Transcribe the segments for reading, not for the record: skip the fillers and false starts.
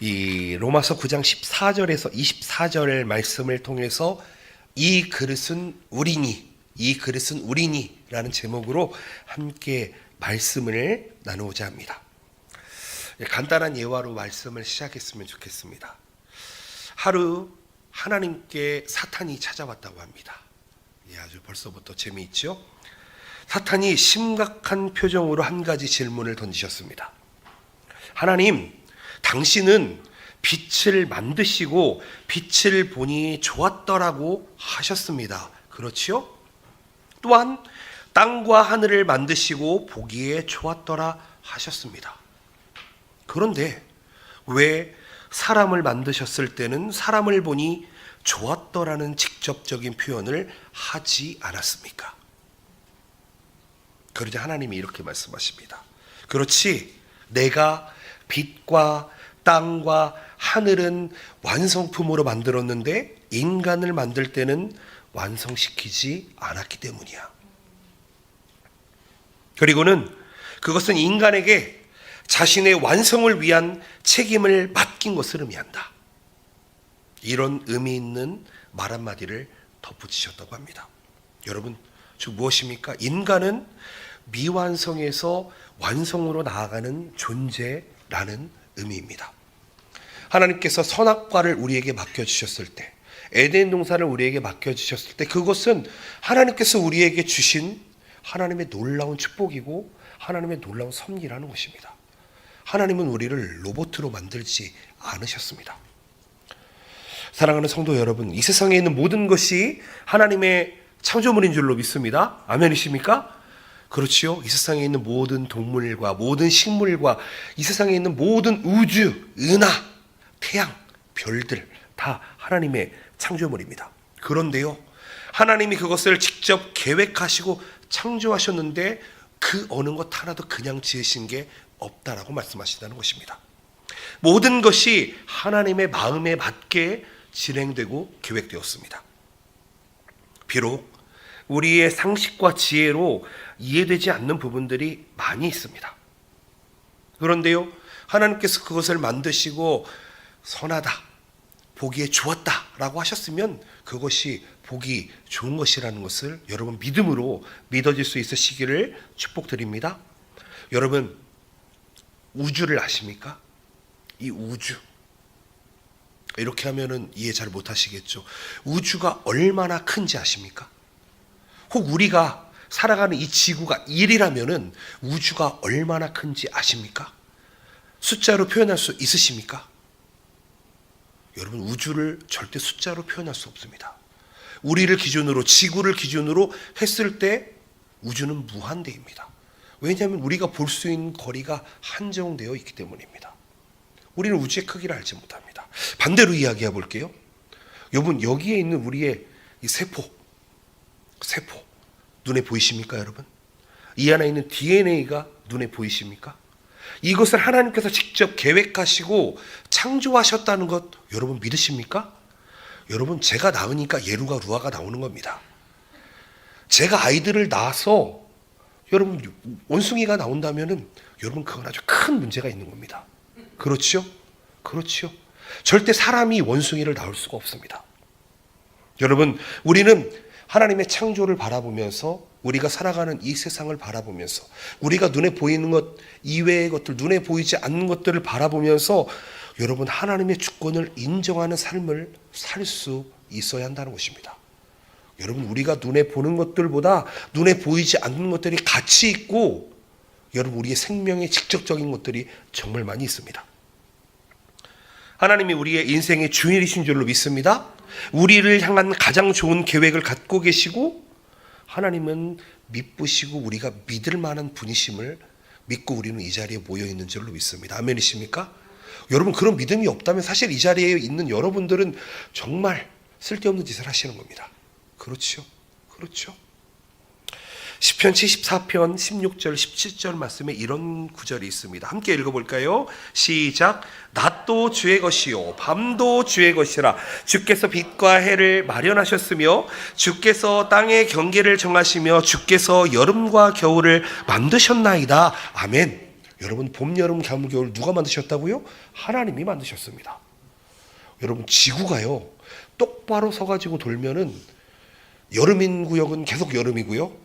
이 로마서 9장 14절에서 24절 말씀을 통해서 이 그릇은 우리니, 이 그릇은 우리니 라는 제목으로 함께 말씀을 나누고자 합니다. 간단한 예화로 말씀을 시작했으면 좋겠습니다. 하루 하나님께 사탄이 찾아왔다고 합니다. 아주 벌써부터 재미있죠? 사탄이 심각한 표정으로 한 가지 질문을 던지셨습니다. 하나님, 당신은 빛을 만드시고 빛을 보니 좋았더라고 하셨습니다. 그렇지요? 또한 땅과 하늘을 만드시고 보기에 좋았더라 하셨습니다. 그런데 왜 사람을 만드셨을 때는 사람을 보니 좋았더라는 직접적인 표현을 하지 않았습니까? 그러자 하나님이 이렇게 말씀하십니다. 그렇지, 내가 빛과 땅과 하늘은 완성품으로 만들었는데 인간을 만들 때는 완성시키지 않았기 때문이야. 그리고는 그것은 인간에게 자신의 완성을 위한 책임을 맡긴 것을 의미한다. 이런 의미 있는 말 한마디를 덧붙이셨다고 합니다. 여러분, 즉 무엇입니까? 인간은 미완성에서 완성으로 나아가는 존재라는 의미입니다. 하나님께서 선악과를 우리에게 맡겨주셨을 때, 에덴 동산을 우리에게 맡겨주셨을 때, 그것은 하나님께서 우리에게 주신 하나님의 놀라운 축복이고 하나님의 놀라운 섭리라는 것입니다. 하나님은 우리를 로봇으로 만들지 않으셨습니다. 사랑하는 성도 여러분, 이 세상에 있는 모든 것이 하나님의 창조물인 줄로 믿습니다. 아멘이십니까? 그렇지요. 이 세상에 있는 모든 동물과 모든 식물과 이 세상에 있는 모든 우주, 은하, 태양, 별들 다 하나님의 창조물입니다. 그런데요, 하나님이 그것을 직접 계획하시고 창조하셨는데 그 어느 것 하나도 그냥 지으신 게 없다라고 말씀하신다는 것입니다. 모든 것이 하나님의 마음에 맞게 진행되고 계획되었습니다. 비록 우리의 상식과 지혜로 이해되지 않는 부분들이 많이 있습니다. 그런데요, 하나님께서 그것을 만드시고 선하다, 보기에 좋았다라고 하셨으면 그것이 보기 좋은 것이라는 것을 여러분 믿음으로 믿어질 수 있으시기를 축복드립니다. 여러분, 우주를 아십니까? 이 우주, 이렇게 하면은 이해 잘 못하시겠죠. 우주가 얼마나 큰지 아십니까? 혹 우리가 살아가는 이 지구가 1이라면은 우주가 얼마나 큰지 아십니까? 숫자로 표현할 수 있으십니까? 여러분, 우주를 절대 숫자로 표현할 수 없습니다. 우리를 기준으로, 지구를 기준으로 했을 때 우주는 무한대입니다. 왜냐하면 우리가 볼 수 있는 거리가 한정되어 있기 때문입니다. 우리는 우주의 크기를 알지 못합니다. 반대로 이야기해 볼게요. 여러분, 여기에 있는 우리의 이 세포 눈에 보이십니까, 여러분? 이 안에 있는 DNA가 눈에 보이십니까? 이것을 하나님께서 직접 계획하시고 창조하셨다는 것 여러분 믿으십니까? 여러분, 제가 낳으니까 예루가 루아가 나오는 겁니다. 제가 아이들을 낳아서 여러분 원숭이가 나온다면은 여러분 그건 아주 큰 문제가 있는 겁니다. 그렇죠? 그렇죠. 절대 사람이 원숭이를 낳을 수가 없습니다. 여러분, 우리는 하나님의 창조를 바라보면서 우리가 살아가는 이 세상을 바라보면서 우리가 눈에 보이는 것 이외의 것들, 눈에 보이지 않는 것들을 바라보면서 여러분 하나님의 주권을 인정하는 삶을 살 수 있어야 한다는 것입니다. 여러분, 우리가 눈에 보는 것들보다 눈에 보이지 않는 것들이 가치 있고 여러분 우리의 생명에 직접적인 것들이 정말 많이 있습니다. 하나님이 우리의 인생의 주인이신 줄로 믿습니다. 우리를 향한 가장 좋은 계획을 갖고 계시고 하나님은 믿으시고 우리가 믿을 만한 분이심을 믿고 우리는 이 자리에 모여 있는 줄로 믿습니다. 아멘이십니까? 여러분, 그런 믿음이 없다면 사실 이 자리에 있는 여러분들은 정말 쓸데없는 짓을 하시는 겁니다. 그렇죠? 그렇죠? 시편 74편 16절 17절 말씀에 이런 구절이 있습니다. 함께 읽어볼까요? 시작. 낮도 주의 것이요 밤도 주의 것이라. 주께서 빛과 해를 마련하셨으며 주께서 땅의 경계를 정하시며 주께서 여름과 겨울을 만드셨나이다. 아멘. 여러분, 봄, 여름, 가을, 겨울 누가 만드셨다고요? 하나님이 만드셨습니다. 여러분, 지구가요 똑바로 서가지고 돌면은 여름인 구역은 계속 여름이고요,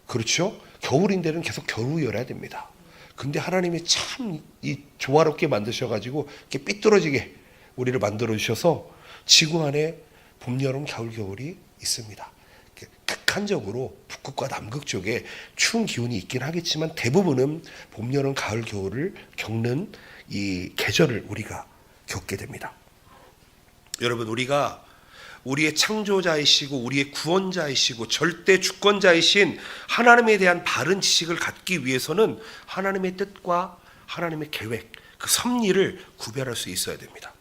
그렇죠? 겨울인 데는 계속 겨울이어야 됩니다. 근데 하나님이 참 이 조화롭게 만드셔가지고 이렇게 삐뚤어지게 우리를 만들어 주셔서 지구 안에 봄, 여름, 가을, 겨울이 있습니다. 극한적으로 북극과 남극 쪽에 추운 기온이 있긴 하겠지만 대부분은 봄, 여름, 가을, 겨울을 겪는 이 계절을 우리가 겪게 됩니다. 여러분, 우리가 우리의 창조자이시고 우리의 구원자이시고 절대 주권자이신 하나님에 대한 바른 지식을 갖기 위해서는 하나님의 뜻과 하나님의 계획, 그 섭리를 구별할 수 있어야 됩니다.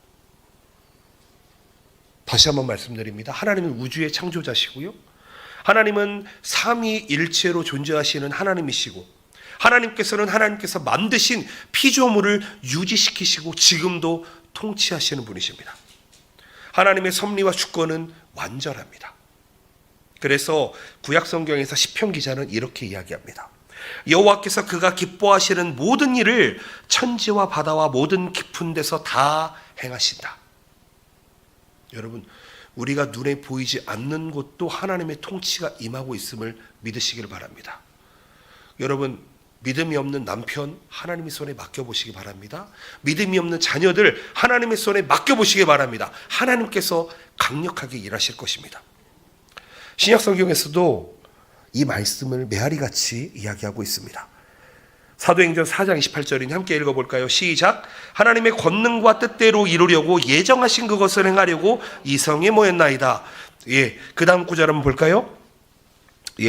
다시 한번 말씀드립니다. 하나님은 우주의 창조자시고요, 하나님은 삼위일체로 존재하시는 하나님이시고, 하나님께서 만드신 피조물을 유지시키시고 지금도 통치하시는 분이십니다. 하나님의 섭리와 주권은 완전합니다. 그래서 구약성경에서 시편 기자는 이렇게 이야기합니다. 여호와께서 그가 기뻐하시는 모든 일을 천지와 바다와 모든 깊은 데서 다 행하신다. 여러분, 우리가 눈에 보이지 않는 곳도 하나님의 통치가 임하고 있음을 믿으시기를 바랍니다. 여러분, 믿음이 없는 남편 하나님의 손에 맡겨보시기 바랍니다. 믿음이 없는 자녀들 하나님의 손에 맡겨보시기 바랍니다. 하나님께서 강력하게 일하실 것입니다. 신약 성경에서도 이 말씀을 메아리같이 이야기하고 있습니다. 사도행전 4장 28절이니 함께 읽어볼까요? 시작. 하나님의 권능과 뜻대로 이루려고 예정하신 그것을 행하려고 이 성에 모였나이다. 그 다음 구절 한번 볼까요?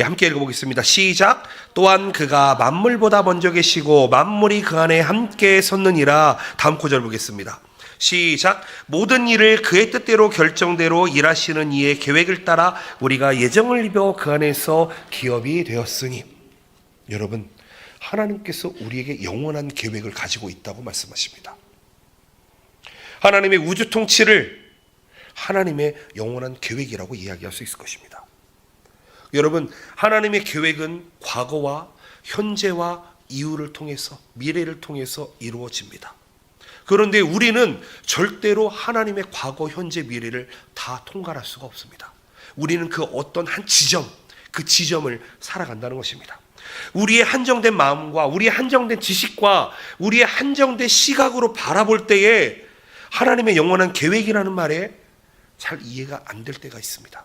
함께 읽어보겠습니다. 시작. 또한 그가 만물보다 먼저 계시고 만물이 그 안에 함께 섰느니라. 다음 구절 보겠습니다. 시작. 모든 일을 그의 뜻대로 결정대로 일하시는 이의 계획을 따라 우리가 예정을 입어 그 안에서 기업이 되었으니. 여러분, 하나님께서 우리에게 영원한 계획을 가지고 있다고 말씀하십니다. 하나님의 우주 통치를 하나님의 영원한 계획이라고 이야기할 수 있을 것입니다. 여러분, 하나님의 계획은 과거와 현재와 이후를 통해서, 미래를 통해서 이루어집니다. 그런데 우리는 절대로 하나님의 과거, 현재, 미래를 다 통과할 수가 없습니다. 우리는 그 어떤 한 지점, 그 지점을 살아간다는 것입니다. 우리의 한정된 마음과 우리의 한정된 지식과 우리의 한정된 시각으로 바라볼 때에 하나님의 영원한 계획이라는 말에 잘 이해가 안 될 때가 있습니다.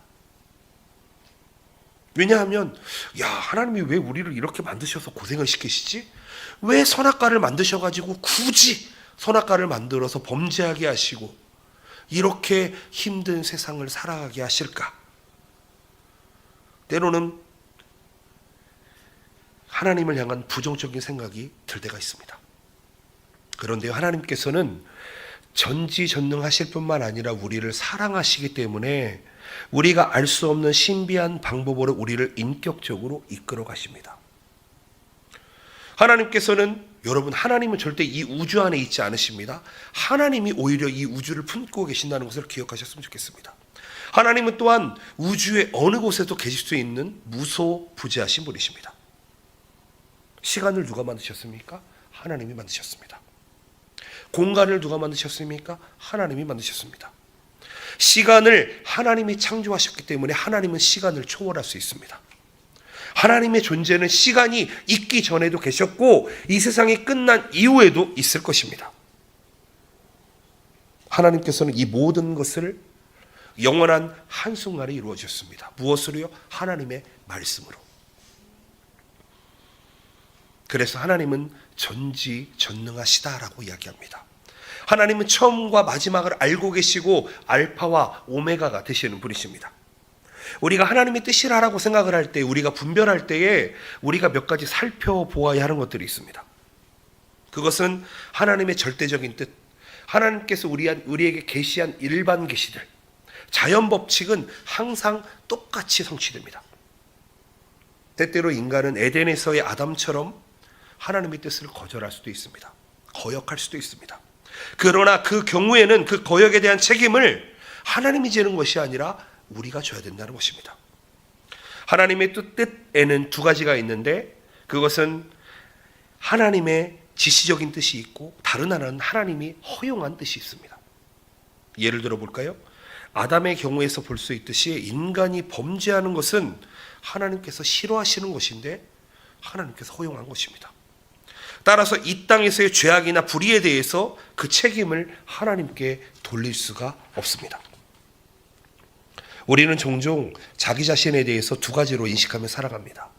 왜냐하면 하나님이 왜 우리를 이렇게 만드셔서 고생을 시키시지? 왜 선악과를 만드셔가지고 굳이 선악과를 만들어서 범죄하게 하시고 이렇게 힘든 세상을 살아가게 하실까? 때로는 하나님을 향한 부정적인 생각이 들 때가 있습니다. 그런데 하나님께서는 전지전능하실 뿐만 아니라 우리를 사랑하시기 때문에 우리가 알 수 없는 신비한 방법으로 우리를 인격적으로 이끌어 가십니다. 하나님께서는, 여러분, 하나님은 절대 이 우주 안에 있지 않으십니다. 하나님이 오히려 이 우주를 품고 계신다는 것을 기억하셨으면 좋겠습니다. 하나님은 또한 우주의 어느 곳에도 계실 수 있는 무소부재하신 분이십니다. 시간을 누가 만드셨습니까? 하나님이 만드셨습니다. 공간을 누가 만드셨습니까? 하나님이 만드셨습니다. 시간을 하나님이 창조하셨기 때문에 하나님은 시간을 초월할 수 있습니다. 하나님의 존재는 시간이 있기 전에도 계셨고 이 세상이 끝난 이후에도 있을 것입니다. 하나님께서는 이 모든 것을 영원한 한순간에 이루어 주셨습니다. 무엇으로요? 하나님의 말씀으로. 그래서 하나님은 전지전능하시다라고 이야기합니다. 하나님은 처음과 마지막을 알고 계시고 알파와 오메가가 되시는 분이십니다. 우리가 하나님의 뜻이라고 생각을 할 때, 우리가 분별할 때에 우리가 몇 가지 살펴보아야 하는 것들이 있습니다. 그것은 하나님의 절대적인 뜻, 하나님께서 우리에게 계시한 일반 계시들, 자연 법칙은 항상 똑같이 성취됩니다. 때때로 인간은 에덴에서의 아담처럼 하나님의 뜻을 거절할 수도 있습니다. 거역할 수도 있습니다. 그러나 그 경우에는 그 거역에 대한 책임을 하나님이 지는 것이 아니라 우리가 져야 된다는 것입니다. 하나님의 뜻에는 두 가지가 있는데 그것은 하나님의 지시적인 뜻이 있고 다른 하나는 하나님이 허용한 뜻이 있습니다. 예를 들어 볼까요? 아담의 경우에서 볼 수 있듯이 인간이 범죄하는 것은 하나님께서 싫어하시는 것인데 하나님께서 허용한 것입니다. 따라서 이 땅에서의 죄악이나 불의에 대해서 그 책임을 하나님께 돌릴 수가 없습니다. 우리는 종종 자기 자신에 대해서 두 가지로 인식하며 살아갑니다.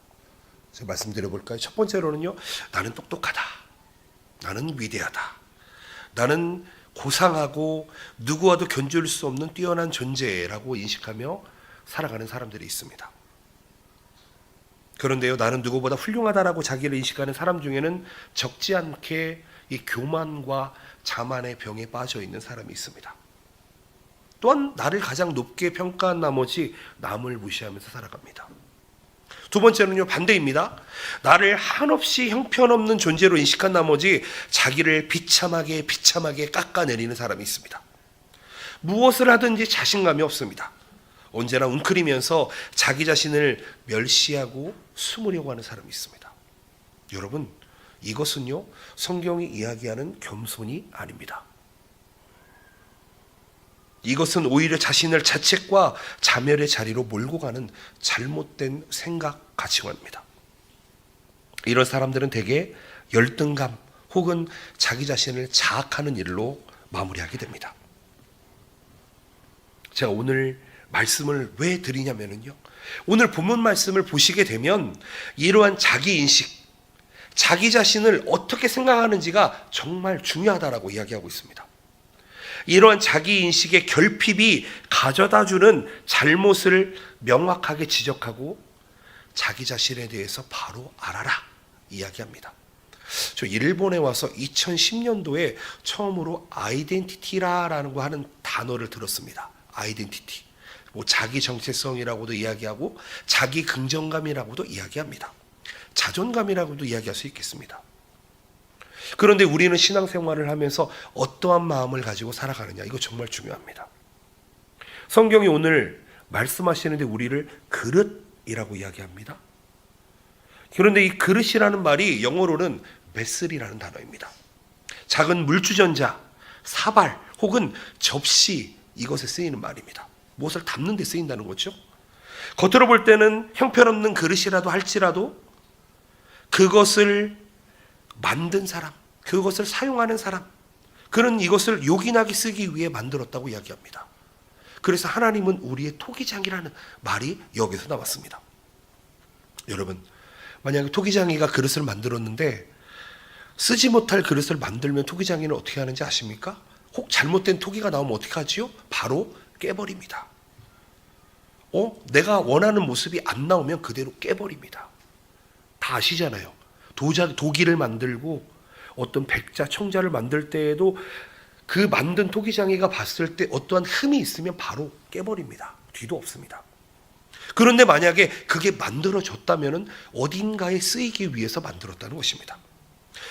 제가 말씀드려 볼까요? 첫 번째로는요, 나는 똑똑하다, 나는 위대하다, 나는 고상하고 누구와도 견줄 수 없는 뛰어난 존재라고 인식하며 살아가는 사람들이 있습니다. 그런데요, 나는 누구보다 훌륭하다라고 자기를 인식하는 사람 중에는 적지 않게 이 교만과 자만의 병에 빠져 있는 사람이 있습니다. 또한 나를 가장 높게 평가한 나머지 남을 무시하면서 살아갑니다. 두 번째는요, 반대입니다. 나를 한없이 형편없는 존재로 인식한 나머지 자기를 비참하게 깎아내리는 사람이 있습니다. 무엇을 하든지 자신감이 없습니다. 언제나 웅크리면서 자기 자신을 멸시하고 숨으려고 하는 사람이 있습니다. 여러분, 이것은요, 성경이 이야기하는 겸손이 아닙니다. 이것은 오히려 자신을 자책과 자멸의 자리로 몰고 가는 잘못된 생각, 가치관입니다. 이런 사람들은 대개 열등감 혹은 자기 자신을 자학하는 일로 마무리하게 됩니다. 제가 오늘 말씀을 왜 드리냐면요, 오늘 본문 말씀을 보시게 되면 이러한 자기인식, 자기 자신을 어떻게 생각하는지가 정말 중요하다라고 이야기하고 있습니다. 이러한 자기인식의 결핍이 가져다주는 잘못을 명확하게 지적하고 자기 자신에 대해서 바로 알아라 이야기합니다. 저 일본에 와서 2010년도에 처음으로 아이덴티티라라는 하는 단어를 들었습니다. 아이덴티티. 자기 정체성이라고도 이야기하고 자기 긍정감이라고도 이야기합니다. 자존감이라고도 이야기할 수 있겠습니다. 그런데 우리는 신앙생활을 하면서 어떠한 마음을 가지고 살아가느냐, 이거 정말 중요합니다. 성경이 오늘 말씀하시는데 우리를 그릇이라고 이야기합니다. 그런데 이 그릇이라는 말이 영어로는 베슬이라는 단어입니다. 작은 물주전자, 사발 혹은 접시, 이것에 쓰이는 말입니다. 무엇을 담는 데 쓰인다는 거죠. 겉으로 볼 때는 형편없는 그릇이라도 할지라도 그것을 만든 사람, 그것을 사용하는 사람, 그는 이것을 요긴하게 쓰기 위해 만들었다고 이야기합니다. 그래서 하나님은 우리의 토기장이라는 말이 여기서 나왔습니다. 여러분, 만약에 토기장이가 그릇을 만들었는데 쓰지 못할 그릇을 만들면 토기장이는 어떻게 하는지 아십니까? 혹 잘못된 토기가 나오면 어떻게 하지요? 바로 깨버립니다. 내가 원하는 모습이 안 나오면 그대로 깨버립니다. 다 아시잖아요. 도기를 만들고 어떤 백자, 청자를 만들 때에도 그 만든 토기장이가 봤을 때 어떠한 흠이 있으면 바로 깨버립니다. 뒤도 없습니다. 그런데 만약에 그게 만들어졌다면 어딘가에 쓰이기 위해서 만들었다는 것입니다.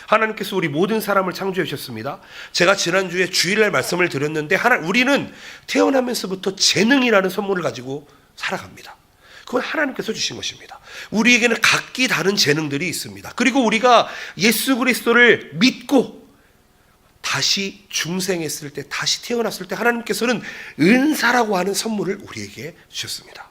하나님께서 우리 모든 사람을 창조해 주셨습니다. 제가 지난주에 주일날 말씀을 드렸는데 우리는 태어나면서부터 재능이라는 선물을 가지고 살아갑니다. 그건 하나님께서 주신 것입니다. 우리에게는 각기 다른 재능들이 있습니다. 그리고 우리가 예수 그리스도를 믿고 다시 중생했을 때, 다시 태어났을 때 하나님께서는 은사라고 하는 선물을 우리에게 주셨습니다.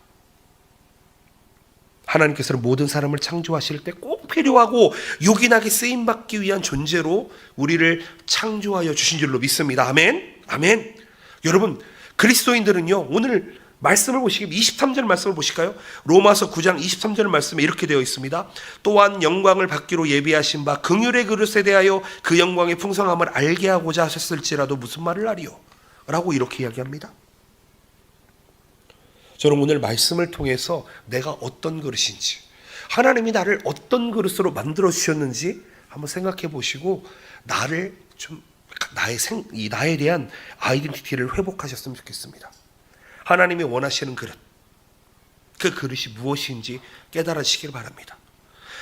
하나님께서는 모든 사람을 창조하실 때 꼭 필요하고 요긴하게 쓰임받기 위한 존재로 우리를 창조하여 주신 줄로 믿습니다. 아멘. 아멘. 여러분, 그리스도인들은요, 오늘 말씀을 보시기 23절 말씀을 보실까요? 로마서 9장 23절 말씀에 이렇게 되어 있습니다. 또한 영광을 받기로 예비하신 바 긍휼의 그릇에 대하여 그 영광의 풍성함을 알게 하고자 하셨을지라도 무슨 말을 하리요? 라고 이렇게 이야기합니다. 저는 오늘 말씀을 통해서 내가 어떤 그릇인지, 하나님이 나를 어떤 그릇으로 만들어 주셨는지 한번 생각해 보시고 나를 좀 나에 대한 아이덴티티를 회복하셨으면 좋겠습니다. 하나님이 원하시는 그릇, 그 그릇이 무엇인지 깨달으시길 바랍니다.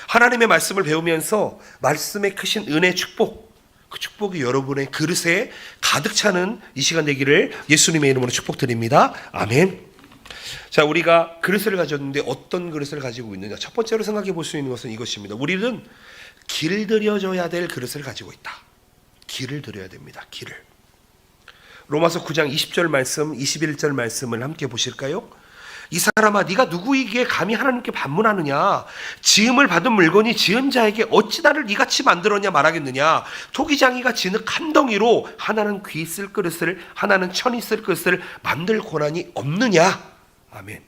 하나님의 말씀을 배우면서 말씀의 크신 은혜, 축복, 그 축복이 여러분의 그릇에 가득 차는 이 시간 되기를 예수님의 이름으로 축복드립니다. 아멘. 자, 우리가 그릇을 가졌는데 어떤 그릇을 가지고 있느냐. 첫 번째로 생각해 볼 수 있는 것은 이것입니다. 우리는 길들여져야 될 그릇을 가지고 있다. 길을 들여야 됩니다. 길을. 로마서 9장 20절 말씀, 21절 말씀을 함께 보실까요? 이 사람아, 네가 누구이기에 감히 하나님께 반문하느냐? 지음을 받은 물건이 지은 자에게 어찌 나를 이같이 만들었냐 말하겠느냐? 토기장이가 진흙 한 덩이로 하나는 귀 쓸 그릇을, 하나는 천이 쓸 그릇을 만들 권한이 없느냐? 아멘.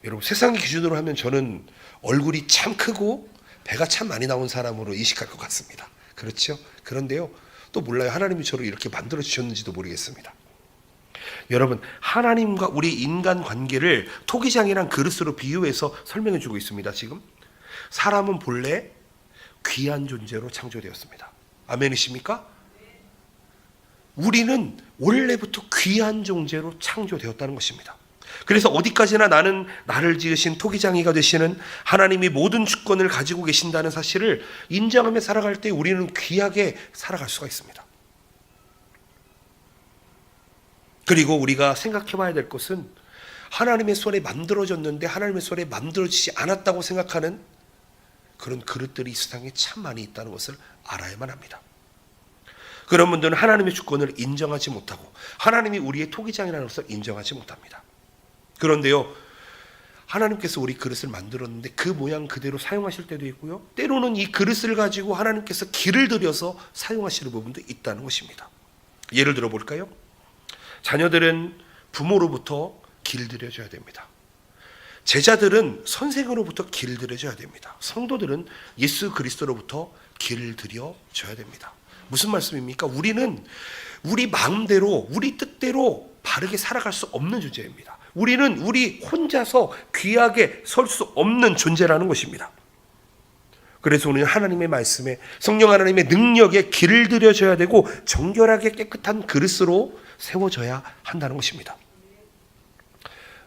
여러분, 세상의 기준으로 하면 저는 얼굴이 참 크고 배가 참 많이 나온 사람으로 인식할 것 같습니다. 그렇죠? 그런데요, 또 몰라요. 하나님이 저를 이렇게 만들어 주셨는지도 모르겠습니다. 여러분, 하나님과 우리 인간 관계를 토기장이란 그릇으로 비유해서 설명해 주고 있습니다. 지금 사람은 본래 귀한 존재로 창조되었습니다. 아멘이십니까? 우리는 원래부터 귀한 존재로 창조되었다는 것입니다. 그래서 어디까지나 나는 나를 지으신 토기장이가 되시는 하나님이 모든 주권을 가지고 계신다는 사실을 인정하며 살아갈 때 우리는 귀하게 살아갈 수가 있습니다. 그리고 우리가 생각해 봐야 될 것은 하나님의 손에 만들어졌는데 하나님의 손에 만들어지지 않았다고 생각하는 그런 그릇들이 이 세상에 참 많이 있다는 것을 알아야만 합니다. 그런 분들은 하나님의 주권을 인정하지 못하고 하나님이 우리의 토기장이라는 것을 인정하지 못합니다. 그런데요, 하나님께서 우리 그릇을 만들었는데 그 모양 그대로 사용하실 때도 있고요, 때로는 이 그릇을 가지고 하나님께서 길을 들여서 사용하시는 부분도 있다는 것입니다. 예를 들어 볼까요? 자녀들은 부모로부터 길들여져야 됩니다. 제자들은 선생으로부터 길들여져야 됩니다. 성도들은 예수 그리스도로부터 길들여져야 됩니다. 무슨 말씀입니까? 우리는 우리 마음대로, 우리 뜻대로 바르게 살아갈 수 없는 존재입니다. 우리는 우리 혼자서 귀하게 설 수 없는 존재라는 것입니다. 그래서 우리는 하나님의 말씀에, 성령 하나님의 능력에 길들여져야 되고 정결하게 깨끗한 그릇으로 세워져야 한다는 것입니다.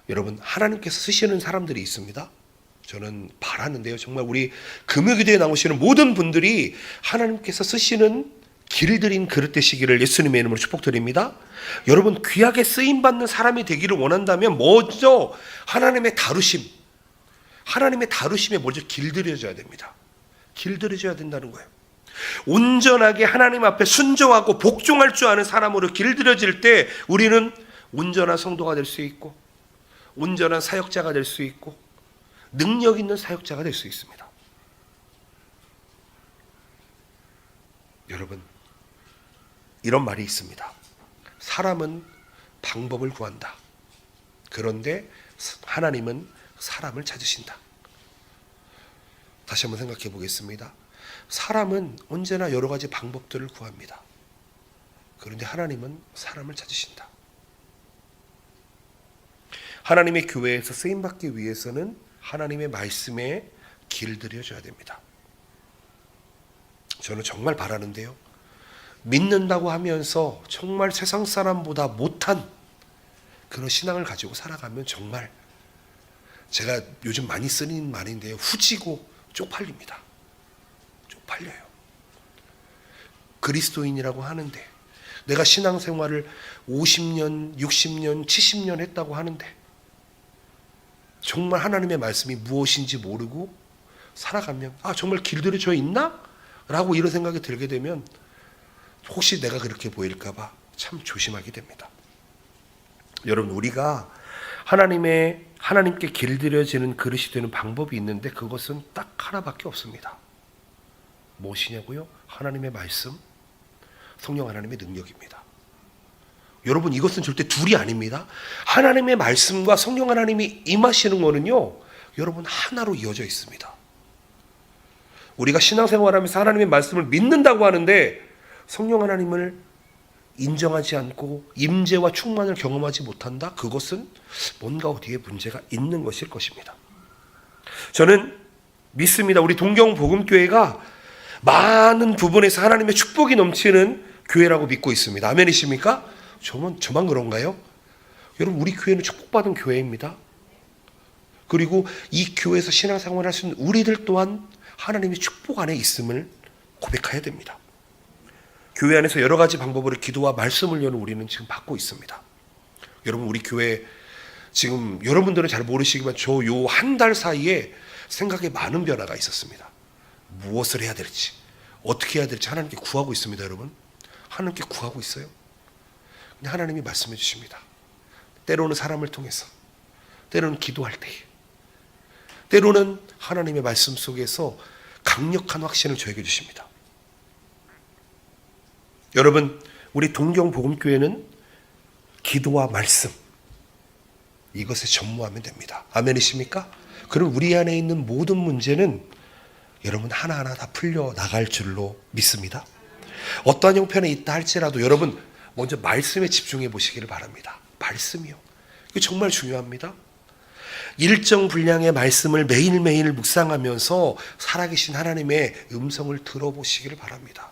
여러분, 하나님께서 쓰시는 사람들이 있습니다. 저는 바라는데요, 정말 우리 금요기도에 나오시는 모든 분들이 하나님께서 쓰시는 길들인 그릇 되시기를 예수님의 이름으로 축복드립니다. 여러분, 귀하게 쓰임받는 사람이 되기를 원한다면 먼저 하나님의 다루심에 먼저 길들여져야 됩니다. 길들여져야 된다는 거예요. 온전하게 하나님 앞에 순종하고 복종할 줄 아는 사람으로 길들여질 때 우리는 온전한 성도가 될 수 있고 온전한 사역자가 될 수 있고 능력 있는 사역자가 될 수 있습니다. 여러분, 이런 말이 있습니다. 사람은 방법을 구한다. 그런데 하나님은 사람을 찾으신다. 다시 한번 생각해 보겠습니다. 사람은 언제나 여러 가지 방법들을 구합니다. 그런데 하나님은 사람을 찾으신다. 하나님의 교회에서 쓰임받기 위해서는 하나님의 말씀에 길들여져야 됩니다. 저는 정말 바라는데요, 믿는다고 하면서 정말 세상 사람보다 못한 그런 신앙을 가지고 살아가면 정말, 제가 요즘 많이 쓰는 말인데요, 후지고 쪽팔립니다. 쪽팔려요. 그리스도인이라고 하는데, 내가 신앙생활을 50년, 60년, 70년 했다고 하는데 정말 하나님의 말씀이 무엇인지 모르고 살아가면 정말 길들여져 있나? 라고 이런 생각이 들게 되면 혹시 내가 그렇게 보일까 봐 참 조심하게 됩니다. 여러분, 우리가 하나님께 길들여지는 그릇이 되는 방법이 있는데 그것은 딱 하나밖에 없습니다. 무엇이냐고요? 하나님의 말씀, 성령 하나님의 능력입니다. 여러분, 이것은 절대 둘이 아닙니다. 하나님의 말씀과 성령 하나님이 임하시는 거는요, 여러분, 하나로 이어져 있습니다. 우리가 신앙생활하면서 하나님의 말씀을 믿는다고 하는데 성령 하나님을 인정하지 않고 임재와 충만을 경험하지 못한다? 그것은 뭔가 어디에 문제가 있는 것일 것입니다. 저는 믿습니다. 우리 동경복음교회가 많은 부분에서 하나님의 축복이 넘치는 교회라고 믿고 있습니다. 아멘이십니까? 저만 그런가요? 여러분, 우리 교회는 축복받은 교회입니다. 그리고 이 교회에서 신앙생활을 할 수 있는 우리들 또한 하나님의 축복 안에 있음을 고백해야 됩니다. 교회 안에서 여러 가지 방법으로 기도와 말씀을 여는 우리는 지금 받고 있습니다. 여러분, 우리 교회 지금 여러분들은 잘 모르시지만 저 요 한 달 사이에 생각에 많은 변화가 있었습니다. 무엇을 해야 될지, 어떻게 해야 될지 하나님께 구하고 있습니다, 여러분. 하나님께 구하고 있어요. 근데 하나님이 말씀해 주십니다. 때로는 사람을 통해서, 때로는 기도할 때, 때로는 하나님의 말씀 속에서 강력한 확신을 저에게 주십니다. 여러분, 우리 동경복음교회는 기도와 말씀, 이것에 전무하면 됩니다. 아멘이십니까? 그럼 우리 안에 있는 모든 문제는 여러분 하나하나 다 풀려 나갈 줄로 믿습니다. 어떠한 형편에 있다 할지라도 여러분 먼저 말씀에 집중해 보시기를 바랍니다. 말씀이요. 이거 정말 중요합니다. 일정 분량의 말씀을 매일매일 묵상하면서 살아계신 하나님의 음성을 들어보시기를 바랍니다.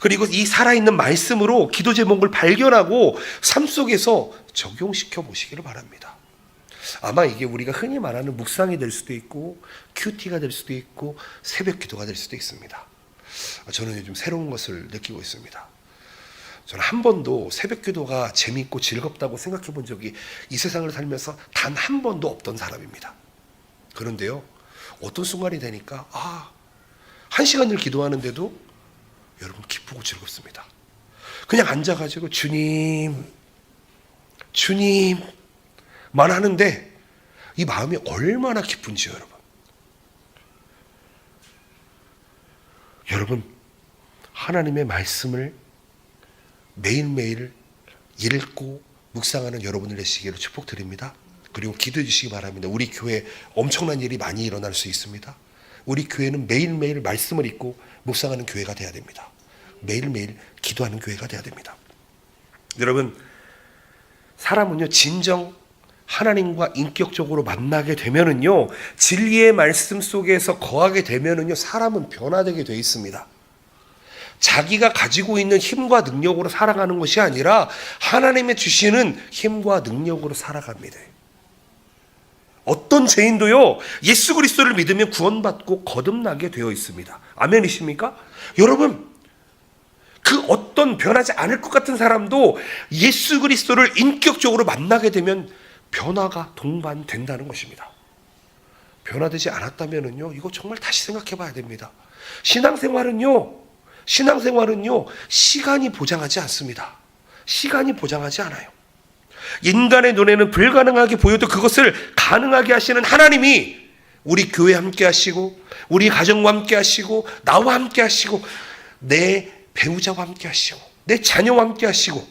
그리고 이 살아있는 말씀으로 기도 제목을 발견하고 삶 속에서 적용시켜 보시기를 바랍니다. 아마 이게 우리가 흔히 말하는 묵상이 될 수도 있고 큐티가 될 수도 있고 새벽 기도가 될 수도 있습니다. 저는 요즘 새로운 것을 느끼고 있습니다. 저는 한 번도 새벽 기도가 재미있고 즐겁다고 생각해 본 적이 이 세상을 살면서 단 한 번도 없던 사람입니다. 그런데요, 어떤 순간이 되니까 1시간을 기도하는데도 여러분 기쁘고 즐겁습니다. 그냥 앉아가지고 주님만 하는데 이 마음이 얼마나 기쁜지요, 여러분. 여러분, 하나님의 말씀을 매일매일 읽고 묵상하는 여러분을 되시기를 축복드립니다. 그리고 기도해 주시기 바랍니다. 우리 교회 엄청난 일이 많이 일어날 수 있습니다. 우리 교회는 매일매일 말씀을 읽고 묵상하는 교회가 돼야 됩니다. 매일매일 기도하는 교회가 돼야 됩니다. 여러분, 사람은요, 진정 하나님과 인격적으로 만나게 되면은요, 진리의 말씀 속에서 거하게 되면은요, 사람은 변화되게 되어 있습니다. 자기가 가지고 있는 힘과 능력으로 살아가는 것이 아니라 하나님의 주시는 힘과 능력으로 살아갑니다. 어떤 죄인도요, 예수 그리스도를 믿으면 구원받고 거듭나게 되어 있습니다. 아멘이십니까? 여러분, 그 어떤 변하지 않을 것 같은 사람도 예수 그리스도를 인격적으로 만나게 되면 변화가 동반된다는 것입니다. 변화되지 않았다면요, 이거 정말 다시 생각해 봐야 됩니다. 신앙생활은요, 시간이 보장하지 않습니다. 시간이 보장하지 않아요. 인간의 눈에는 불가능하게 보여도 그것을 가능하게 하시는 하나님이 우리 교회 함께 하시고, 우리 가정과 함께 하시고, 나와 함께 하시고, 내 배우자와 함께 하시고, 내 자녀와 함께 하시고,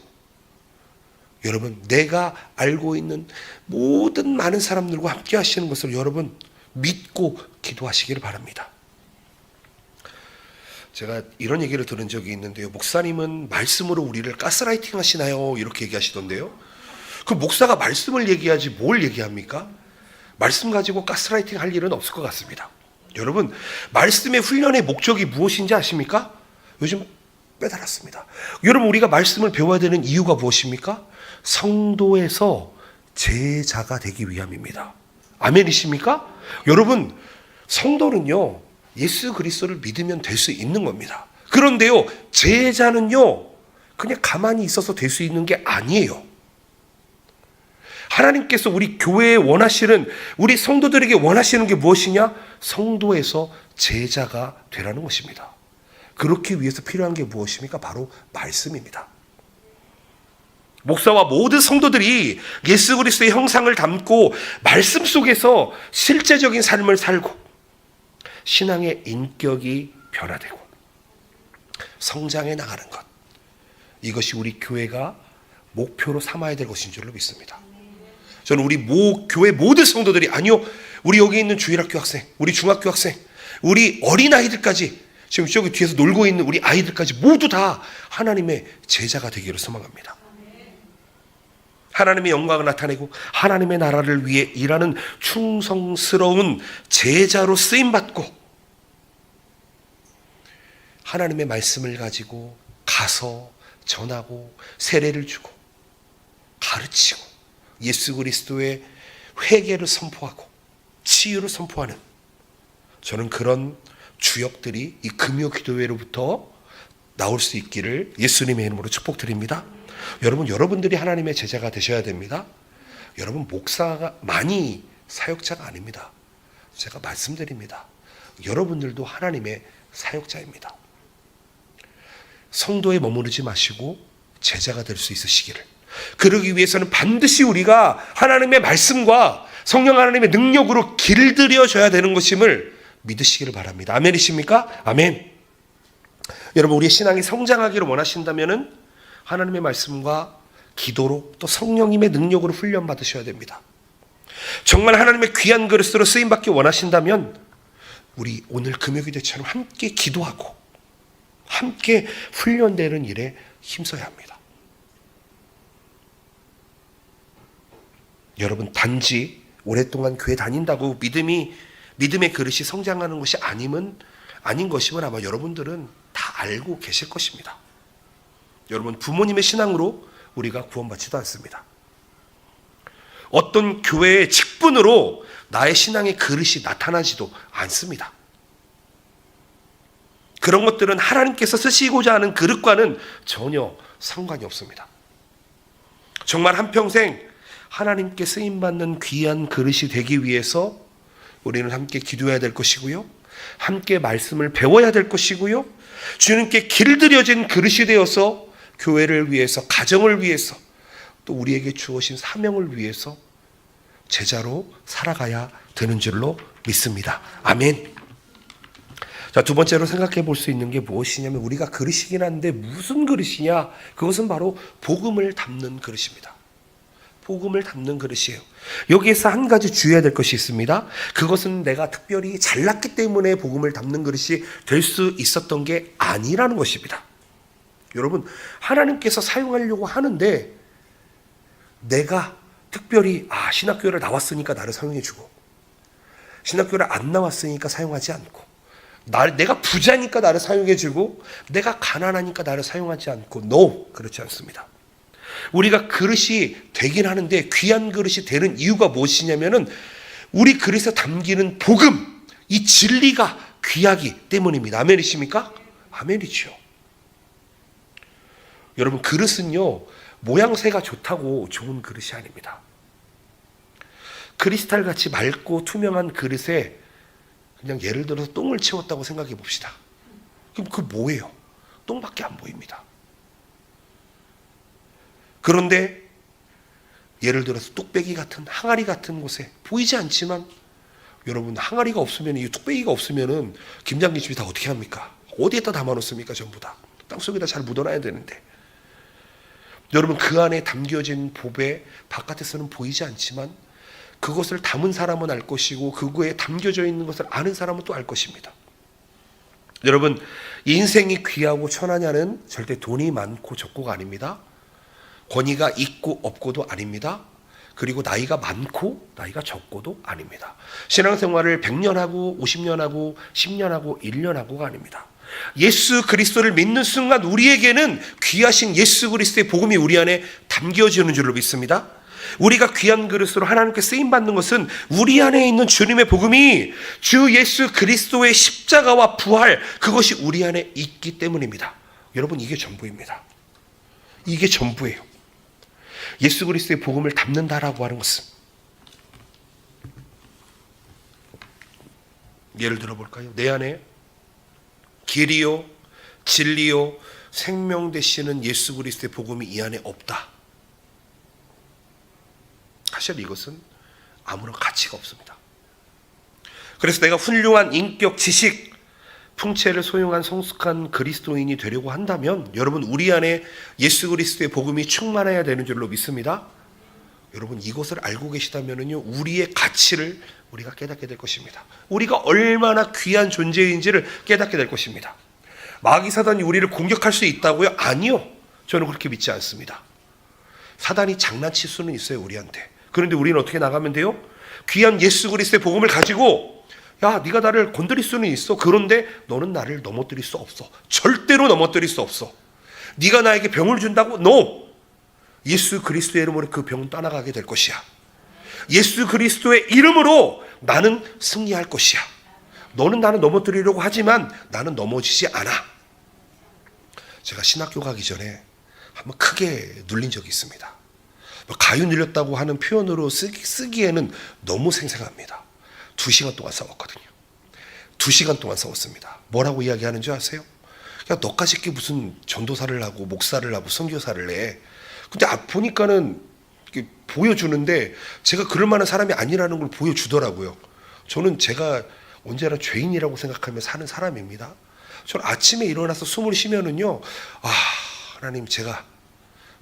여러분, 내가 알고 있는 모든 많은 사람들과 함께 하시는 것을 여러분 믿고 기도하시기를 바랍니다. 제가 이런 얘기를 들은 적이 있는데요, 목사님은 말씀으로 우리를 가스라이팅 하시나요? 이렇게 얘기하시던데요. 그 목사가 말씀을 얘기하지 뭘 얘기합니까? 말씀 가지고 가스라이팅 할 일은 없을 것 같습니다. 여러분, 말씀의 훈련의 목적이 무엇인지 아십니까? 요즘 빼달았습니다. 여러분, 우리가 말씀을 배워야 되는 이유가 무엇입니까? 성도에서 제자가 되기 위함입니다. 아멘이십니까? 여러분, 성도는요, 예수 그리스도를 믿으면 될 수 있는 겁니다. 그런데요, 제자는요, 그냥 가만히 있어서 될 수 있는 게 아니에요. 하나님께서 우리 교회에 원하시는, 우리 성도들에게 원하시는 게 무엇이냐? 성도에서 제자가 되라는 것입니다. 그렇기 위해서 필요한 게 무엇입니까? 바로 말씀입니다. 목사와 모든 성도들이 예수 그리스도의 형상을 담고 말씀 속에서 실제적인 삶을 살고 신앙의 인격이 변화되고 성장해 나가는 것, 이것이 우리 교회가 목표로 삼아야 될 것인 줄로 믿습니다. 저는 우리 교회 모든 성도들이, 아니요, 우리 여기 있는 주일학교 학생, 우리 중학교 학생, 우리 어린아이들까지, 지금 저기 뒤에서 놀고 있는 우리 아이들까지 모두 다 하나님의 제자가 되기를 소망합니다. 하나님의 영광을 나타내고 하나님의 나라를 위해 일하는 충성스러운 제자로 쓰임받고 하나님의 말씀을 가지고 가서 전하고 세례를 주고 가르치고 예수 그리스도의 회개를 선포하고 치유를 선포하는, 저는 그런 주역들이 이 금요기도회로부터 나올 수 있기를 예수님의 이름으로 축복드립니다. 여러분, 여러분들이 하나님의 제자가 되셔야 됩니다. 여러분, 목사가 많이 사역자가 아닙니다. 제가 말씀드립니다. 여러분들도 하나님의 사역자입니다. 성도에 머무르지 마시고 제자가 될 수 있으시기를, 그러기 위해서는 반드시 우리가 하나님의 말씀과 성령 하나님의 능력으로 길들여져야 되는 것임을 믿으시기를 바랍니다. 아멘이십니까? 아멘. 여러분, 우리의 신앙이 성장하기를 원하신다면 하나님의 말씀과 기도로 또 성령님의 능력으로 훈련받으셔야 됩니다. 정말 하나님의 귀한 그릇으로 쓰임받기 원하신다면 우리 오늘 금요기도처럼 함께 기도하고 함께 훈련되는 일에 힘써야 합니다. 여러분, 단지 오랫동안 교회 다닌다고 믿음의 그릇이 성장하는 것이 아닌 것임을 아마 여러분들은 다 알고 계실 것입니다. 여러분, 부모님의 신앙으로 우리가 구원받지도 않습니다. 어떤 교회의 직분으로 나의 신앙의 그릇이 나타나지도 않습니다. 그런 것들은 하나님께서 쓰시고자 하는 그릇과는 전혀 상관이 없습니다. 정말 한평생 하나님께 쓰임받는 귀한 그릇이 되기 위해서 우리는 함께 기도해야 될 것이고요, 함께 말씀을 배워야 될 것이고요, 주님께 길들여진 그릇이 되어서 교회를 위해서, 가정을 위해서, 또 우리에게 주어진 사명을 위해서 제자로 살아가야 되는 줄로 믿습니다. 아멘. 자, 두 번째로 생각해 볼 수 있는 게 무엇이냐면, 우리가 그릇이긴 한데 무슨 그릇이냐? 그것은 바로 복음을 담는 그릇입니다. 복음을 담는 그릇이에요. 여기에서 한 가지 주의해야 될 것이 있습니다. 그것은 내가 특별히 잘났기 때문에 복음을 담는 그릇이 될 수 있었던 게 아니라는 것입니다. 여러분, 하나님께서 사용하려고 하는데 내가 특별히 신학교를 나왔으니까 나를 사용해주고, 신학교를 안 나왔으니까 사용하지 않고, 내가 부자니까 나를 사용해주고, 내가 가난하니까 나를 사용하지 않고, no, 그렇지 않습니다. 우리가 그릇이 되긴 하는데 귀한 그릇이 되는 이유가 무엇이냐면은 우리 그릇에 담기는 복음, 이 진리가 귀하기 때문입니다. 아멘이십니까? 아멘이죠. 여러분, 그릇은요, 모양새가 좋다고 좋은 그릇이 아닙니다. 크리스탈같이 맑고 투명한 그릇에 그냥 예를 들어서 똥을 채웠다고 생각해 봅시다. 그럼 그 뭐예요? 똥밖에 안 보입니다. 그런데 예를 들어서 뚝배기 같은, 항아리 같은 곳에 보이지 않지만, 여러분, 항아리가 없으면, 이 뚝배기가 없으면은 김장김 집이 다 어떻게 합니까? 어디에다 담아놓습니까? 전부 다 땅속에다 잘 묻어놔야 되는데, 여러분, 그 안에 담겨진 보배, 바깥에서는 보이지 않지만 그것을 담은 사람은 알 것이고 그거에 담겨져 있는 것을 아는 사람은 또 알 것입니다. 여러분, 인생이 귀하고 천하냐는 절대 돈이 많고 적고가 아닙니다. 권위가 있고 없고도 아닙니다. 그리고 나이가 많고 나이가 적고도 아닙니다. 신앙생활을 100년 하고 50년 하고 10년 하고 1년 하고가 아닙니다. 예수 그리스도를 믿는 순간 우리에게는 귀하신 예수 그리스도의 복음이 우리 안에 담겨지는 줄로 믿습니다. 우리가 귀한 그릇으로 하나님께 쓰임받는 것은 우리 안에 있는 주님의 복음이, 주 예수 그리스도의 십자가와 부활, 그것이 우리 안에 있기 때문입니다. 여러분, 이게 전부입니다. 이게 전부예요. 예수 그리스도의 복음을 담는다라고 하는 것은, 예를 들어 볼까요? 내 안에 길이요 진리요 생명 되시는 예수 그리스도의 복음이 이 안에 없다. 사실 이것은 아무런 가치가 없습니다. 그래서 내가 훌륭한 인격, 지식, 풍채를 소용한 성숙한 그리스도인이 되려고 한다면, 여러분, 우리 안에 예수 그리스도의 복음이 충만해야 되는 줄로 믿습니다. 여러분, 이것을 알고 계시다면요, 우리의 가치를 우리가 깨닫게 될 것입니다. 우리가 얼마나 귀한 존재인지를 깨닫게 될 것입니다. 마귀 사단이 우리를 공격할 수 있다고요? 아니요. 저는 그렇게 믿지 않습니다. 사단이 장난칠 수는 있어요, 우리한테. 그런데 우리는 어떻게 나가면 돼요? 귀한 예수 그리스도의 복음을 가지고, 야, 네가 나를 건드릴 수는 있어. 그런데 너는 나를 넘어뜨릴 수 없어. 절대로 넘어뜨릴 수 없어. 네가 나에게 병을 준다고? No. 예수 그리스도의 이름으로 그 병은 떠나가게 될 것이야. 예수 그리스도의 이름으로 나는 승리할 것이야. 너는 나를 넘어뜨리려고 하지만 나는 넘어지지 않아. 제가 신학교 가기 전에 한번 크게 눌린 적이 있습니다. 가위 눌렸다고 하는 표현으로 쓰기에는 너무 생생합니다. 2시간 동안 싸웠거든요. 2시간 동안 싸웠습니다. 뭐라고 이야기하는 줄 아세요? 야, 너까지 게 무슨 전도사를 하고 목사를 하고 선교사를 해. 근데 보니까는 보여주는데 제가 그럴 만한 사람이 아니라는 걸 보여주더라고요. 저는 제가 언제나 죄인이라고 생각하며 사는 사람입니다. 저는 아침에 일어나서 숨을 쉬면은요, 하나님, 제가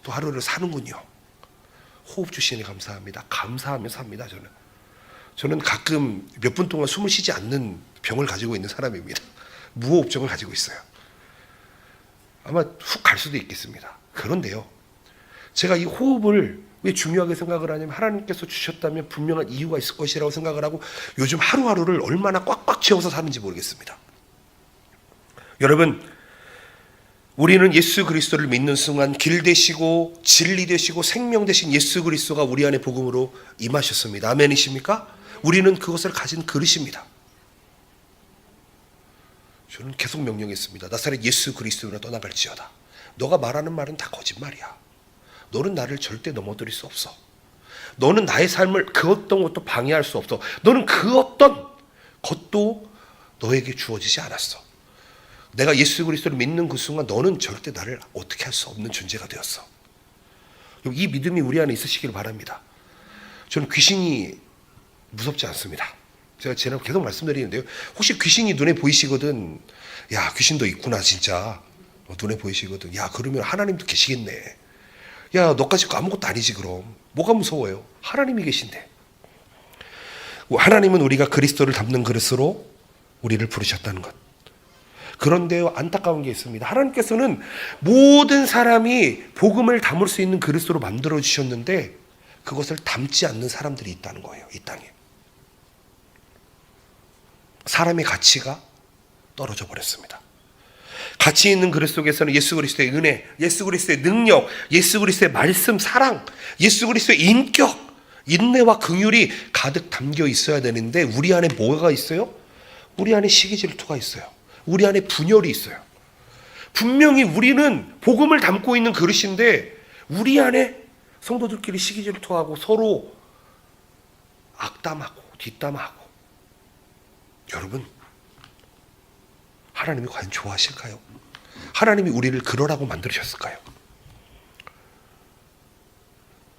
또 하루를 사는군요. 호흡 주시니 감사합니다. 감사하며 삽니다. 저는 가끔 몇 분 동안 숨을 쉬지 않는 병을 가지고 있는 사람입니다. 무호흡증을 가지고 있어요. 아마 훅 갈 수도 있겠습니다. 그런데요, 제가 이 호흡을 왜 중요하게 생각을 하냐면, 하나님께서 주셨다면 분명한 이유가 있을 것이라고 생각을 하고 요즘 하루하루를 얼마나 꽉꽉 채워서 사는지 모르겠습니다. 여러분, 우리는 예수 그리스도를 믿는 순간 길 되시고 진리 되시고 생명 되신 예수 그리스도가 우리 안에 복음으로 임하셨습니다. 아멘이십니까? 우리는 그것을 가진 그릇입니다. 저는 계속 명령했습니다. 나사렛 예수 그리스도로 떠나갈지어다. 너가 말하는 말은 다 거짓말이야. 너는 나를 절대 넘어뜨릴 수 없어. 너는 나의 삶을 그 어떤 것도 방해할 수 없어. 너는 그 어떤 것도 너에게 주어지지 않았어. 내가 예수 그리스도를 믿는 그 순간 너는 절대 나를 어떻게 할 수 없는 존재가 되었어. 이 믿음이 우리 안에 있으시길 바랍니다. 저는 귀신이 무섭지 않습니다. 제가 지난번 계속 말씀드리는데요, 혹시 귀신이 눈에 보이시거든, 야, 귀신도 있구나 진짜, 눈에 보이시거든, 야, 그러면 하나님도 계시겠네. 야, 너까지 아무것도 아니지. 그럼 뭐가 무서워요? 하나님이 계신데. 하나님은 우리가 그리스도를 담는 그릇으로 우리를 부르셨다는 것. 그런데 안타까운 게 있습니다. 하나님께서는 모든 사람이 복음을 담을 수 있는 그릇으로 만들어 주셨는데 그것을 담지 않는 사람들이 있다는 거예요. 이 땅에 사람의 가치가 떨어져 버렸습니다. 가치 있는 그릇 속에서는 예수 그리스도의 은혜, 예수 그리스도의 능력, 예수 그리스도의 말씀, 사랑, 예수 그리스도의 인격, 인내와 긍휼이 가득 담겨 있어야 되는데 우리 안에 뭐가 있어요? 우리 안에 시기 질투가 있어요. 우리 안에 분열이 있어요. 분명히 우리는 복음을 담고 있는 그릇인데 우리 안에 성도들끼리 시기 질투하고 서로 악담하고 뒷담하고. 여러분, 하나님이 과연 좋아하실까요? 하나님이 우리를 그러라고 만드셨을까요?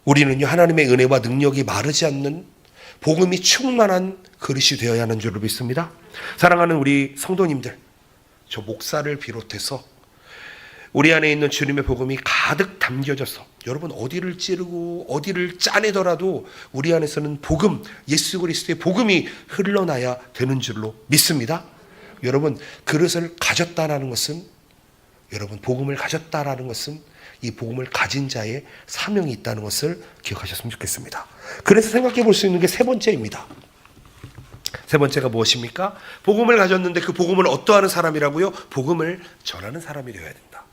우리는요, 하나님의 은혜와 능력이 마르지 않는 복음이 충만한 그릇이 되어야 하는 줄을 믿습니다. 사랑하는 우리 성도님들, 저 목사를 비롯해서 우리 안에 있는 주님의 복음이 가득 담겨져서 여러분 어디를 찌르고 어디를 짜내더라도 우리 안에서는 복음, 예수 그리스도의 복음이 흘러나야 되는 줄로 믿습니다. 여러분, 그릇을 가졌다라는 것은, 여러분 복음을 가졌다라는 것은 이 복음을 가진 자의 사명이 있다는 것을 기억하셨으면 좋겠습니다. 그래서 생각해 볼 수 있는 게 세 번째입니다. 세 번째가 무엇입니까? 복음을 가졌는데 그 복음을 어떠하는 사람이라고요? 복음을 전하는 사람이 되어야 된다.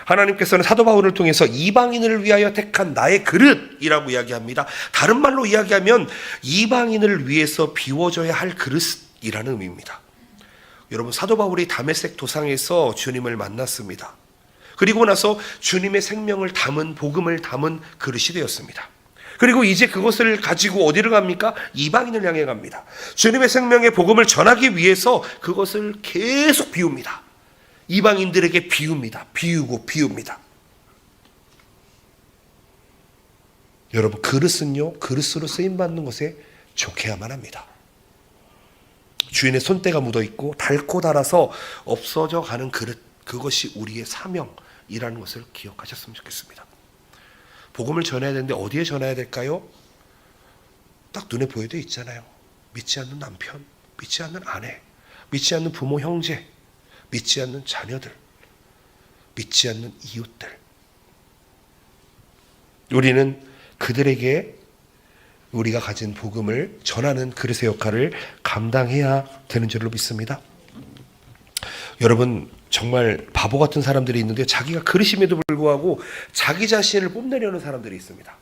하나님께서는 사도 바울을 통해서 이방인을 위하여 택한 나의 그릇이라고 이야기합니다. 다른 말로 이야기하면 이방인을 위해서 비워져야 할 그릇이라는 의미입니다. 여러분, 사도 바울이 다메섹 도상에서 주님을 만났습니다. 그리고 나서 주님의 생명을 담은, 복음을 담은 그릇이 되었습니다. 그리고 이제 그것을 가지고 어디를 갑니까? 이방인을 향해 갑니다. 주님의 생명의 복음을 전하기 위해서 그것을 계속 비웁니다. 이방인들에게 비웁니다. 비웁니다. 여러분, 그릇은요, 그릇으로 쓰임받는 것에 좋게야만 합니다. 주인의 손때가 묻어있고 닳고 닳아서 없어져 가는 그릇, 그것이 우리의 사명이라는 것을 기억하셨으면 좋겠습니다. 복음을 전해야 되는데 어디에 전해야 될까요? 딱 눈에 보여도 있잖아요. 믿지 않는 남편, 믿지 않는 아내, 믿지 않는 부모, 형제, 믿지 않는 자녀들, 믿지 않는 이웃들. 우리는 그들에게 우리가 가진 복음을 전하는 그릇의 역할을 감당해야 되는 줄로 믿습니다. 여러분, 정말 바보 같은 사람들이 있는데 자기가 그릇임에도 불구하고 자기 자신을 뽐내려는 사람들이 있습니다.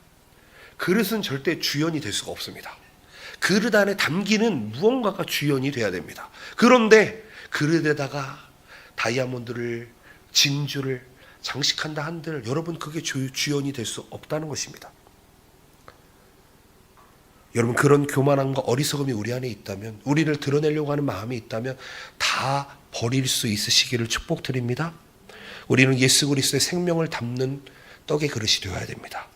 그릇은 절대 주연이 될 수가 없습니다. 그릇 안에 담기는 무언가가 주연이 돼야 됩니다. 그런데 그릇에다가 다이아몬드를, 진주를 장식한다 한들 여러분, 그게 주연이 될 수 없다는 것입니다. 여러분, 그런 교만함과 어리석음이 우리 안에 있다면, 우리를 드러내려고 하는 마음이 있다면 다 버릴 수 있으시기를 축복드립니다. 우리는 예수 그리스도의 생명을 담는 떡의 그릇이 되어야 됩니다.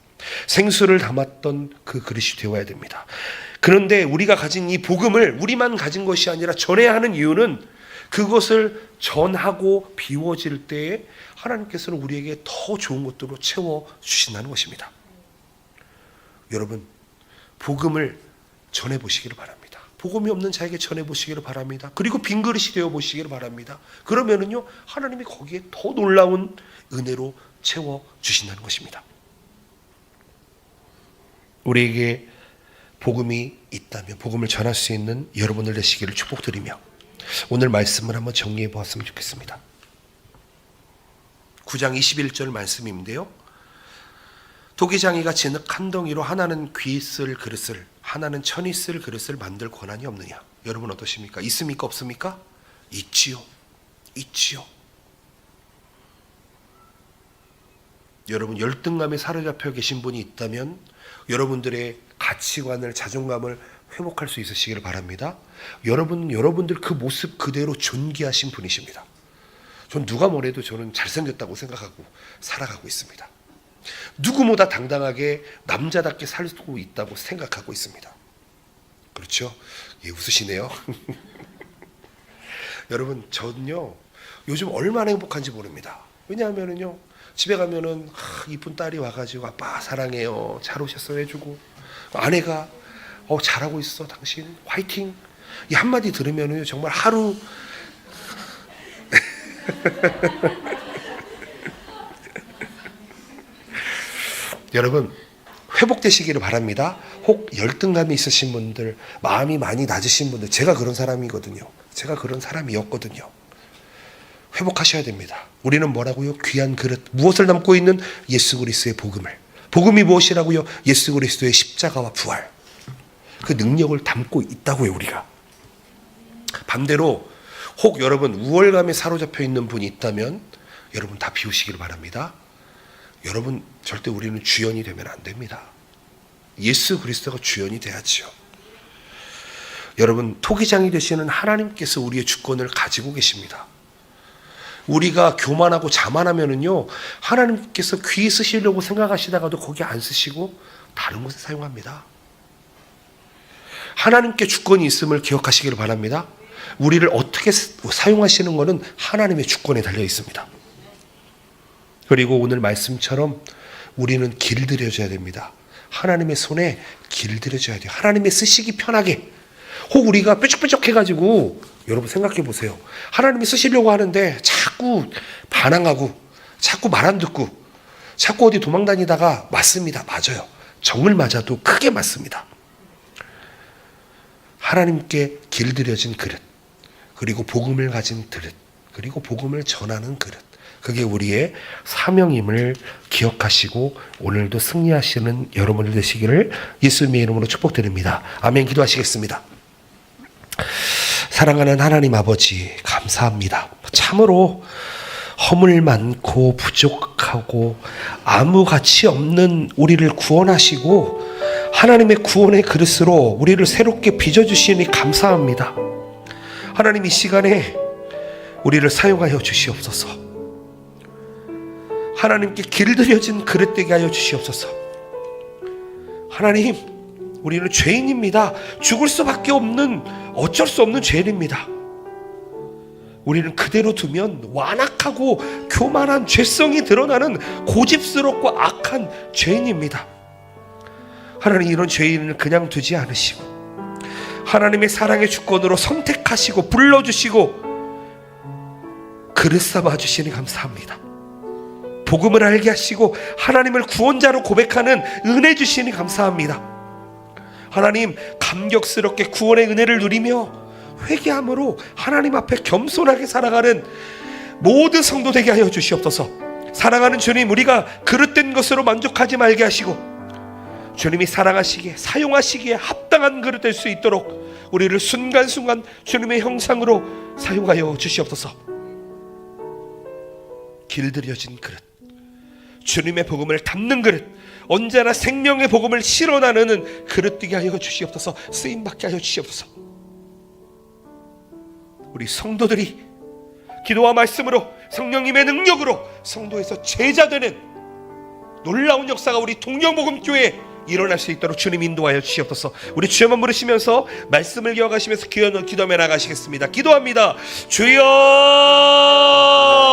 생수를 담았던 그 그릇이 되어야 됩니다. 그런데 우리가 가진 이 복음을 우리만 가진 것이 아니라 전해야 하는 이유는 그것을 전하고 비워질 때에 하나님께서는 우리에게 더 좋은 것들로 채워주신다는 것입니다. 여러분, 복음을 전해보시기를 바랍니다. 복음이 없는 자에게 전해보시기를 바랍니다. 그리고 빈 그릇이 되어보시기를 바랍니다. 그러면은요, 하나님이 거기에 더 놀라운 은혜로 채워주신다는 것입니다. 우리에게 복음이 있다면 복음을 전할 수 있는 여러분들 되시기를 축복드리며 오늘 말씀을 한번 정리해 보았으면 좋겠습니다. 9장 21절 말씀인데요, 도기장이가 진흙 한 덩이로 하나는 귀 쓸 그릇을 하나는 천이 쓸 그릇을 만들 권한이 없느냐. 여러분 어떠십니까? 있습니까? 없습니까? 있지요. 있지요. 여러분, 열등감에 사로잡혀 계신 분이 있다면 여러분들의 가치관을, 자존감을 회복할 수 있으시기를 바랍니다. 여러분들 그 모습 그대로 존귀하신 분이십니다. 전 누가 뭐래도 저는 잘생겼다고 생각하고 살아가고 있습니다. 누구보다 당당하게 남자답게 살고 있다고 생각하고 있습니다. 그렇죠? 예, 웃으시네요. 여러분, 저는요 요즘 얼마나 행복한지 모릅니다. 왜냐하면은요, 집에 가면은 이쁜 딸이 와가지고 아빠 사랑해요, 잘 오셨어요 해주고, 아내가 잘하고 있어 당신 화이팅, 이 한마디 들으면은 정말 하루 여러분, 회복되시기를 바랍니다. 혹 열등감이 있으신 분들, 마음이 많이 낮으신 분들, 제가 그런 사람이거든요. 제가 그런 사람이었거든요. 회복하셔야 됩니다. 우리는 뭐라고요? 귀한 그릇, 무엇을 담고 있는? 예수 그리스도의 복음을. 복음이 무엇이라고요? 예수 그리스도의 십자가와 부활, 그 능력을 담고 있다고요. 우리가 반대로 혹 여러분 우월감에 사로잡혀 있는 분이 있다면 여러분 다 비우시기를 바랍니다. 여러분, 절대 우리는 주연이 되면 안 됩니다. 예수 그리스도가 주연이 돼야지요. 여러분, 토기장이 되시는 하나님께서 우리의 주권을 가지고 계십니다. 우리가 교만하고 자만하면은요, 하나님께서 귀 쓰시려고 생각하시다가도 거기 안 쓰시고 다른 곳에 사용합니다. 하나님께 주권이 있음을 기억하시기를 바랍니다. 우리를 어떻게 사용하시는 것은 하나님의 주권에 달려 있습니다. 그리고 오늘 말씀처럼 우리는 길들여져야 됩니다. 하나님의 손에 길들여져야 돼요. 하나님의 쓰시기 편하게. 혹 우리가 뾰족뾰족해가지고, 여러분 생각해 보세요. 하나님이 쓰시려고 하는데 자꾸 반항하고, 자꾸 말 안 듣고, 자꾸 어디 도망다니다가 맞습니다. 맞아요. 정을 맞아도 크게 맞습니다. 하나님께 길들여진 그릇, 그리고 복음을 가진 그릇, 그리고 복음을 전하는 그릇, 그게 우리의 사명임을 기억하시고 오늘도 승리하시는 여러분들 되시기를 예수님의 이름으로 축복드립니다. 아멘. 기도하시겠습니다. 사랑하는 하나님 아버지, 감사합니다. 참으로 허물 많고 부족하고 아무 가치 없는 우리를 구원하시고 하나님의 구원의 그릇으로 우리를 새롭게 빚어주시니 감사합니다. 하나님, 이 시간에 우리를 사용하여 주시옵소서. 하나님께 길들여진 그릇 되게 하여 주시옵소서. 하나님, 우리는 죄인입니다. 죽을 수밖에 없는, 어쩔 수 없는 죄인입니다. 우리는 그대로 두면 완악하고 교만한 죄성이 드러나는 고집스럽고 악한 죄인입니다. 하나님, 이런 죄인을 그냥 두지 않으시고 하나님의 사랑의 주권으로 선택하시고 불러주시고 그릇 삼아 주시니 감사합니다. 복음을 알게 하시고 하나님을 구원자로 고백하는 은혜 주시니 감사합니다. 하나님, 감격스럽게 구원의 은혜를 누리며 회개함으로 하나님 앞에 겸손하게 살아가는 모든 성도 되게 하여 주시옵소서. 사랑하는 주님, 우리가 그릇된 것으로 만족하지 말게 하시고 주님이 사랑하시기에, 사용하시기에 합당한 그릇 될 수 있도록 우리를 순간순간 주님의 형상으로 사용하여 주시옵소서. 길들여진 그릇, 주님의 복음을 담는 그릇, 언제나 생명의 복음을 실어 나누는 그릇 되게 하여 주시옵소서. 쓰임받게 하여 주시옵소서. 우리 성도들이 기도와 말씀으로 성령님의 능력으로 성도에서 제자되는 놀라운 역사가 우리 동령복음교회에 일어날 수 있도록 주님 인도하여 주시옵소서. 우리 주여만 부르시면서 말씀을 기억하시면서 기도하며 나가시겠습니다. 기도합니다. 주여